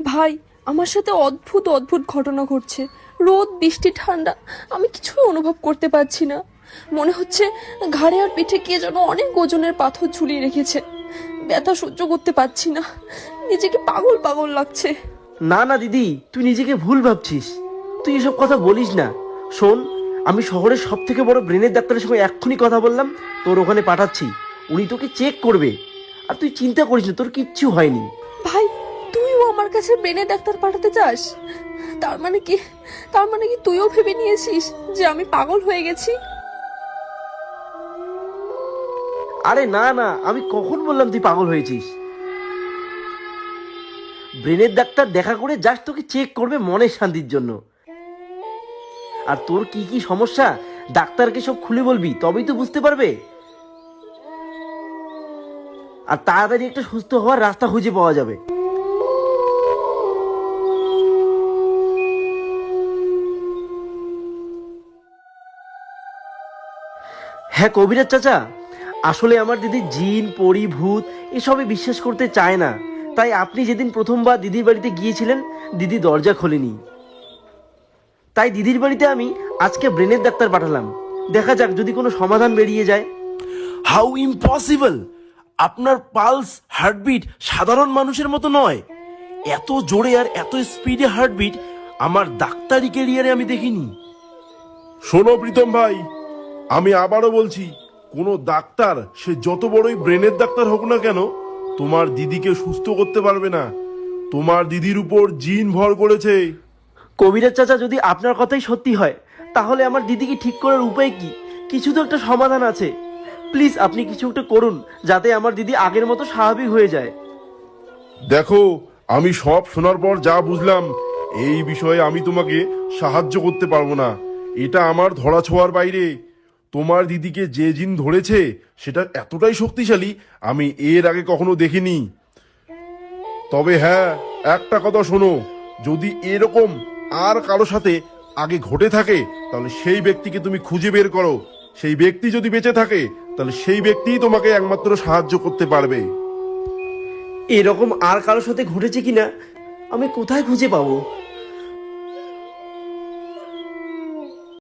ভাই, আমার সাথে অদ্ভুত অদ্ভুত ঘটনা ঘটছে। রোদ, বৃষ্টি, ঠান্ডা, আমি কিছুই অনুভব করতে পারছি না। মনে হচ্ছে ঘাড়ে আর পিঠে কে যেন অনেক ওজনের পাথর ঝুলিয়ে রেখেছে। ব্যথা সহ্য করতে পারছি না, নিজেকে পাগল পাগল লাগছে। না না দিদি, তুই নিজেকে ভুল ভাবছিস। তুই এসব কথা বলিস না। শোন, আমি শহরের সব থেকে বড় ব্রেনের ডাক্তারের সঙ্গে এক্ষুনি কথা বললাম, তোর ওখানে পাঠাচ্ছি। উনি তোকে চেক করবে। আর তুই চিন্তা করিস না, তোর কিচ্ছু হয়নি। ভাই, তুইও আমার কাছে ব্রেনের ডাক্তার পাঠাতে চাস? তার মানে কি তুইও ভেবে নিয়েছিস যে আমি পাগল হয়ে গেছি? আরে না না, আমি কখন বললাম তুই পাগল হয়েছিস? ব্রেনের ডাক্তার দেখা করে জাস্ট তোকে চেক করবে মনের শান্তির জন্য। আর তোর কি কি সমস্যা ডাক্তারকে সব খুলে বলবি, তবেই তো বুঝতে পারবে। আর তাড়াতাড়ি একটা সুস্থ হওয়ার রাস্তা খুঁজে পাওয়া যাবে। হ্যাঁ কবিরাজ চাচা, আসলে আমার দিদি জিন পরি ভূত এসবে বিশ্বাস করতে চায় না। তাই আপনি যেদিন প্রথমবার দিদির বাড়িতে গিয়েছিলেন, দিদি দরজা খোলেনি। তাই দিদির বাড়িতে আমি আজকে ব্রেনের ডাক্তার পাঠালাম। দেখা যাক যদি কোনো সমাধান বেরিয়ে যায়। How impossible! আপনার পালস, হার্টবিট সাধারণ মানুষের মতো নয়। এত জোরে আর এত স্পিডে হার্টবিট আমার ডাক্তারি ক্যারিয়ারে আমি দেখিনি। শোনো প্রীতম ভাই, আমি আবারও বলছি, কোনো ডাক্তার, সে যত বড়ই ব্রেনের ডাক্তার হোক না কেন, তোমার দিদিকে সুস্থ করতে পারবে না। তোমার দিদির উপর জিন ভর করেছে। কবিরাজ চাচা, যদি আপনার কথাই সত্যি হয়, তাহলে আমার দিদিকে ঠিক করার উপায় কি? কিছু তো একটা সমাধান আছে। প্লিজ আপনি কিছু একটা করুন, যাতে আমার দিদি আগের মতো স্বাভাবিক হয়ে যায়। দেখো, আমি সব শোনার পর যা বুঝলাম, এই বিষয়ে আমি তোমাকে সাহায্য করতে পারবো না। এটা আমার ধরাছোঁয়ার বাইরে। তোমার দিদিকে যে জিন ধরেছে সেটা এতটাই শক্তিশালী আমি এর আগে কখনো দেখিনি। তবে হ্যাঁ, একটা কথা শোনো, যদি এরকম আর কারো সাথে আগে ঘটে থাকে, তাহলে সেই ব্যক্তিকে তুমি খুঁজে বের করো। সেই ব্যক্তি যদি বেঁচে থাকে, তাহলে সেই ব্যক্তিই তোমাকে একমাত্র সাহায্য করতে পারবে। এরকম আর কারোর সাথে ঘটেছে কিনা আমি কোথায় খুঁজে পাবো?